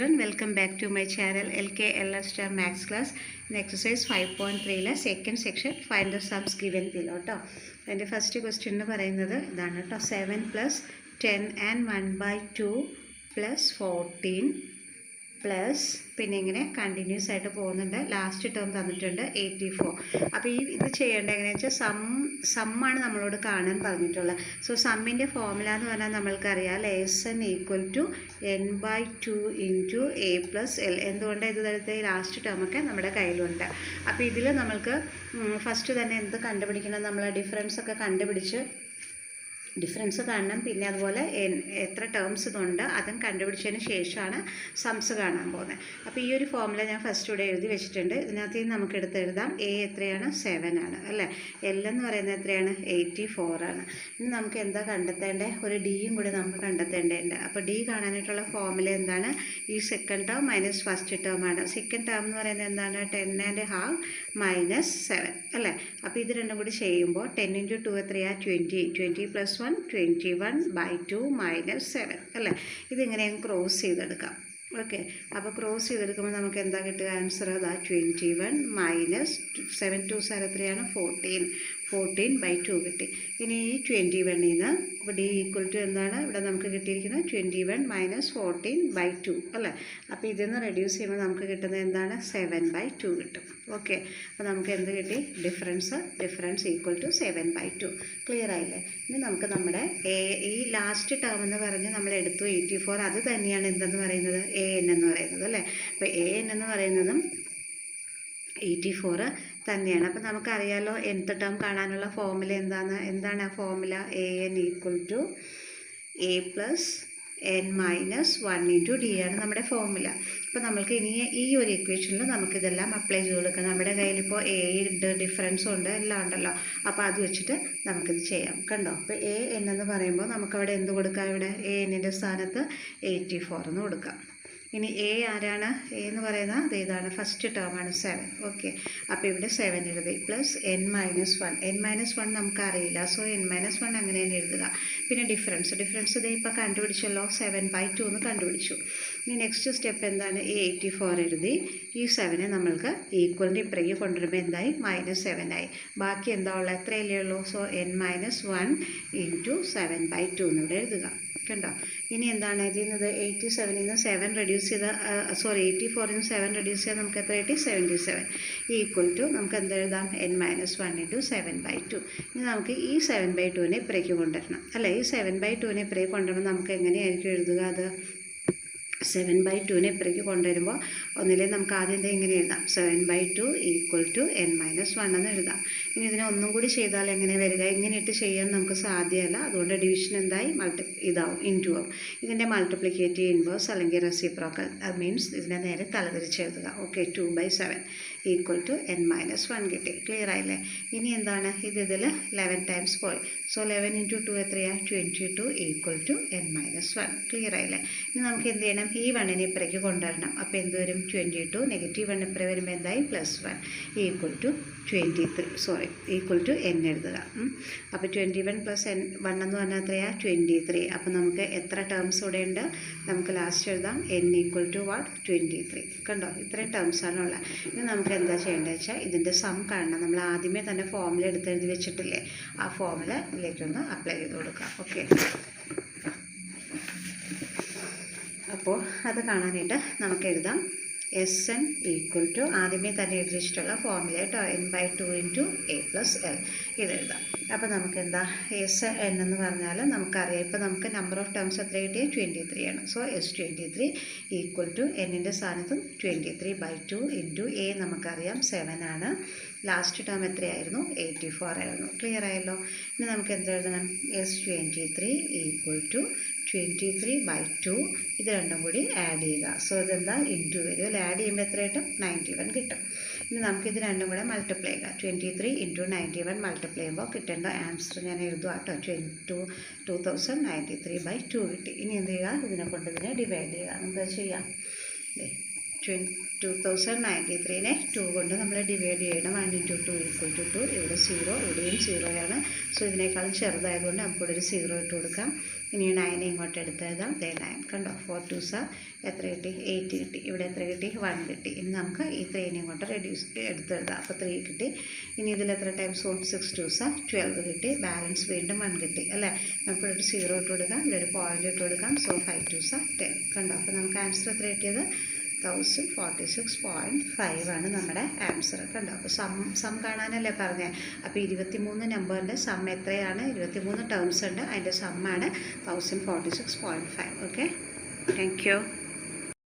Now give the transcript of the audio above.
children, welcome back to my channel LKLR Star Max class. In exercise 5.3 second section, find the sums given below. And the first question is 7 plus 10 and 1 by 2 plus 14 plus പിന്നെ ഇങ്ങനെ continuous ആയിട്ട് പോകുന്നുണ്ട്. Last term തന്നിട്ടുണ്ട് 84. അപ്പോൾ ഇത് ചെയ്യേണ്ടത് എങ്ങനെയാണെന്ന് വെച്ചാൽ സമ്മാണ് നമ്മളോട് കാണാൻ പറഞ്ഞിട്ടുള്ളത്. സോ സമ്മിൻ്റെ ഫോർമുല എന്ന് പറഞ്ഞാൽ നമ്മൾക്കറിയാം n equal to n/2 into a plus l. എന്തുകൊണ്ടാണ് ഇത് തരത്തെ ലാസ്റ്റ് ടേമൊക്കെ നമ്മുടെ കയ്യിലുണ്ട്. അപ്പോൾ ഇതിൽ നമ്മൾക്ക് ഫസ്റ്റ് തന്നെ എന്ത് കണ്ടുപിടിക്കണം, നമ്മൾ ഡിഫറൻസ് ഒക്കെ കണ്ടുപിടിച്ച് ഡിഫറൻസ് കാണണം. പിന്നെ അതുപോലെ എത്ര ടേംസ് ഇതുണ്ട് അതും കണ്ടുപിടിച്ചതിന് ശേഷമാണ് സംസ് കാണാൻ പോകുന്നത്. അപ്പോൾ ഈ ഒരു ഫോർമുല ഞാൻ ഫസ്റ്റ് ഇവിടെ എഴുതി വെച്ചിട്ടുണ്ട്. ഇതിനകത്ത് നമുക്ക് എടുത്ത് എഴുതാം. എ എത്രയാണ്? 7 ആണ് അല്ലേ. എൽ എന്ന് പറയുന്നത് എത്രയാണ്? 84 ആണ്. ഇനി നമുക്ക് എന്താ കണ്ടെത്തേണ്ടത്? ഒരു ഡിയും കൂടി നമുക്ക് കണ്ടെത്തേണ്ടതുണ്ട്. അപ്പോൾ ഡി കാണാനായിട്ടുള്ള ഫോർമുല എന്താണ്? ഈ second term minus first term ആണ്. സെക്കൻഡ് ടേം എന്ന് പറയുന്നത് എന്താണ്? 10.5 മൈനസ് 7 അല്ലേ. അപ്പോൾ ഇത് രണ്ടും കൂടി ചെയ്യുമ്പോൾ 10 × 2 എത്രയാണ്? 20. 20 + 1 21/2 മൈനസ് 7 അല്ലേ. ഇതിങ്ങനെ ക്രോസ് ചെയ്തെടുക്കാം. ഓക്കെ, അപ്പോൾ ക്രോസ് ചെയ്തെടുക്കുമ്പോൾ നമുക്ക് എന്താ കിട്ടുക? ആൻസർ അതാ 21 മൈനസ് 7 2 എത്രയാണ്? 14/2 കിട്ടി. ഇനി ഈ 21ൽ നിന്ന് ഇപ്പോൾ ഡി ഈക്വൽ ടു എന്താണ് ഇവിടെ നമുക്ക് കിട്ടിയിരിക്കുന്നത്? 21 മൈനസ് 14/2 അല്ലേ. അപ്പോൾ ഇതിൽ നിന്ന് റെഡ്യൂസ് ചെയ്യുമ്പോൾ നമുക്ക് കിട്ടുന്നത് എന്താണ്? 7/2 കിട്ടും. ഓക്കെ, അപ്പോൾ നമുക്ക് എന്ത് കിട്ടി? Difference equal to 7/2. ക്ലിയർ ആയില്ലേ? ഇനി നമുക്ക് നമ്മുടെ ഈ ലാസ്റ്റ് ടേം എന്ന് പറഞ്ഞ് നമ്മൾ എടുത്തു 84. അത് തന്നെയാണ് എന്തെന്ന് പറയുന്നത്? an എന്ന് പറയുന്നത് അല്ലേ. അപ്പോൾ an എന്ന് പറയുന്നതും 84 തന്നെയാണ്. അപ്പോൾ നമുക്കറിയാലോ nth ടേം കാണാനുള്ള ഫോർമുല എന്താണ് ആ formula? an equal to a plus n minus 1 into d ആണ് നമ്മുടെ ഫോർമുല. അപ്പോൾ നമ്മൾക്ക് ഇനി ഈ ഒരു ഇക്വേഷനിൽ നമുക്കിതെല്ലാം അപ്ലൈ ചെയ്ത് കൊടുക്കാം. നമ്മുടെ കയ്യിലിപ്പോൾ എ ഉണ്ട്, ഡിഫറൻസും ഉണ്ട്, എല്ലാം ഉണ്ടല്ലോ. അപ്പോൾ അത് വെച്ചിട്ട് നമുക്കിത് ചെയ്യാം. കണ്ടോ? അപ്പോൾ എ എൻ എന്ന് പറയുമ്പോൾ നമുക്കവിടെ എന്ത് കൊടുക്കാം? ഇവിടെ എ എന്നിൻ്റെ സ്ഥാനത്ത് 84 എന്ന് കൊടുക്കാം. ഇനി എ ആരാണ്? എ എന്ന് പറയുന്നത് ഇതാണ്, ഫസ്റ്റ് ടേമാണ് 7. ഓക്കെ, അപ്പോൾ ഇവിടെ 7 എഴുതി പ്ലസ് n-1 നമുക്കറിയില്ല. സോ n-1 അങ്ങനെ തന്നെ എഴുതുക. പിന്നെ ഡിഫറൻസ് ഇതേ ഇപ്പോൾ കണ്ടുപിടിച്ചല്ലോ, 7/2 എന്ന് കണ്ടുപിടിച്ചു. ഇനി നെക്സ്റ്റ് സ്റ്റെപ്പ് എന്താണ്? 84 എഴുതി ഈ 7 നമ്മൾക്ക് ഈക്വലിൻ്റെ ഇപ്പുറേക്ക് കൊണ്ടുവരുമ്പോൾ എന്തായി? -7 ആയി. ബാക്കി എന്താ ഉള്ളത്? എത്രയല്ലേ ഉള്ളൂ? സോ n-1 ഇൻറ്റു 7/2 എന്നിവിടെ എഴുതുക. കണ്ടോ? ഇനി എന്താണ് എഴുതുന്നത്? 87ൽ നിന്ന് 7 റെഡ്യൂസ് ചെയ്ത 84ൽ നിന്ന് 7 റെഡ്യൂസ് ചെയ്താൽ നമുക്ക് എത്ര കിട്ടി? 77 ഈക്വൽ ടു നമുക്ക് എന്ത് എഴുതാം? n-1 into 7/2. ഇനി നമുക്ക് ഈ 7/2നെ ഇപ്പുറേക്ക് കൊണ്ടുവരണം അല്ലേ. ഈ 7/2നെ ഇപ്പുറേക്ക് കൊണ്ടുവരുമ്പോൾ നമുക്ക് എങ്ങനെയായിരിക്കും എഴുതുക? അത് 7/2നെ ഇപ്പുറേക്ക് കൊണ്ടുവരുമ്പോൾ ഒന്നിലെ നമുക്ക് ആദ്യം ഇങ്ങനെ എഴുതാം, 7/2 ഈക്വൽ ടു n-1 എന്ന് എഴുതാം. ഇനി ഇതിനെ ഒന്നും കൂടി ചെയ്താൽ എങ്ങനെ വരിക? ഇങ്ങനെ ഇട്ട് ചെയ്യാൻ നമുക്ക് സാധ്യമല്ല. അതുകൊണ്ട് ഡിവിഷൻ എന്തായി? ഇതാവും, ഇൻറ്റു ആവും. ഇതിൻ്റെ മൾട്ടിപ്ലിക്കേറ്റീവ് ഇൻവേഴ്സ് അല്ലെങ്കിൽ റെസിപ്രോക്കൽ, അത് മീൻസ് ഇതിനെ നേരെ തലതിരിച്ച് എഴുതുക. ഓക്കെ, 2/7 ഈക്വൽ ടു n-1 കിട്ടി. ക്ലിയർ ആയില്ലേ? ഇനി എന്താണ് ഇതിൽ 11 ടൈംസ് പോയി. സോ 11 × 2 എത്രയാണ്? 22 ഈക്വൽ ടു n-1. ക്ലിയർ ആയില്ലേ? ഇനി നമുക്ക് എന്ത് ചെയ്യണം? ഈ 1നെ ഇപ്പുറേക്ക് കൊണ്ടുവരണം. അപ്പോൾ എന്ത് വരും? 22 -1 ഇപ്പുറേ വരുമ്പോൾ എന്തായി? +1 equal to 23 equal to n എഴുതുക. അപ്പോൾ 21 + n1 എന്ന് പറഞ്ഞാൽ എത്രയാണ്? 23. അപ്പോൾ നമുക്ക് എത്ര ടേംസ് ഇവിടെ ഉണ്ട്? നമുക്ക് ലാസ്റ്റ് എഴുതാം n ഈക്വൽ ടു 23. കണ്ടോ? ഇത്രയും ടേംസാണുള്ളത്. ഇനി നമുക്ക് എന്താ ചെയ്യേണ്ടത് വെച്ചാൽ ഇതിൻ്റെ സം കാണണം. നമ്മൾ ആദ്യമേ തന്നെ ഫോർമുല എഴുതി വെച്ചിട്ടില്ലേ, ആ ഫോർമുല ഇതിലേക്കൊന്ന് അപ്ലൈ ചെയ്ത് കൊടുക്കാം. ഓക്കെ, അപ്പോൾ അത് കാണാനായിട്ട് നമുക്ക് എഴുതാം Sn ഈക്വൽ ടു ആദ്യമേ തന്നെ എഴുതി വെച്ചിട്ടുള്ള ഫോർമുല കേട്ടോ, n/2 into a plus L ഇതെഴുതാം. അപ്പോൾ നമുക്ക് എന്താ Sn എന്ന് പറഞ്ഞാൽ നമുക്കറിയാം. ഇപ്പോൾ നമുക്ക് നമ്പർ ഓഫ് ടേംസ് എത്ര കിട്ടിയത്? 23 ആണ്. സോ S23 ഈക്വൽ ടു എന്നിൻ്റെ സ്ഥാനത്തും 23/2 ഇൻറ്റു a നമുക്കറിയാം 7 ആണ്. ലാസ്റ്റ് ടേം എത്രയായിരുന്നു? 84 ആയിരുന്നു. ക്ലിയർ ആയല്ലോ? ഇനി നമുക്ക് എന്ത് എഴുതണം? S23 ഈക്വൽ ടു 23/2 ഇത് രണ്ടും കൂടി ആഡ് ചെയ്യുക. സോ ഇതെന്താ? ഇൻറ്റു വരും അല്ലേ. ആഡ് ചെയ്യുമ്പോൾ എത്ര കിട്ടും? 91 കിട്ടും. ഇനി നമുക്കിത് രണ്ടും കൂടെ മൾട്ടിപ്ലൈ ചെയ്യുക. 23 × 91 മൾട്ടിപ്ലൈ ചെയ്യുമ്പോൾ കിട്ടേണ്ട ആൻസർ ഞാൻ എഴുതുക കേട്ടോ, 2093/2 കിട്ടി. ഇനി എന്ത് ചെയ്യുക? ഇതിനെ കൊണ്ട് ഇതിനെ ഡിവൈഡ് ചെയ്യുക. നമുക്ക് ചെയ്യാം. 2093നെ 2 കൊണ്ട് നമ്മൾ ഡിവൈഡ് ചെയ്യണം. 1 × 2 = 2. ഇവിടെ 0, ഇവിടെയും 0 ആണ്. സോ ഇതിനേക്കാളും ചെറുതായതുകൊണ്ട് നമുക്കിവിടെ ഒരു 0 ഇട്ട് കൊടുക്കാം. ഇനി 9 ഇങ്ങോട്ട് എടുത്തെഴുതാം. 9 കണ്ടോ, 4 2s എത്ര കിട്ടി? 8 കിട്ടി. ഇവിടെ എത്ര കിട്ടി? 1 കിട്ടി. ഇനി നമുക്ക് ഈ 3നെ ഇങ്ങോട്ട് എടുത്തെഴുതാം. അപ്പോൾ 3 കിട്ടി. ഇനി ഇതിൽ എത്ര ടൈംസ് 6 2s 12 കിട്ടി. ബാലൻസ് വീണ്ടും 1 കിട്ടി അല്ലേ. നമുക്കിവിടെ ഒരു 0 ഇട്ട് കൊടുക്കാം, ഇവിടെ ഒരു പോയിൻ്റ് ഇട്ട് കൊടുക്കാം. സോ 5 2s 10 കണ്ടോ. അപ്പോൾ നമുക്ക് ആൻസർ എത്ര കിട്ടിയത്? 1046.5 ആണ് നമ്മുടെ ആൻസർ കണ്ടോ. അപ്പോൾ സം കാണാനല്ലേ പറഞ്ഞത്. അപ്പോൾ 23 നമ്പറിൻ്റെ സം എത്രയാണ്? 23 ടേംസ് ഉണ്ട്, അതിൻ്റെ സമ്മാണ് 1046.5. Okay, thank you.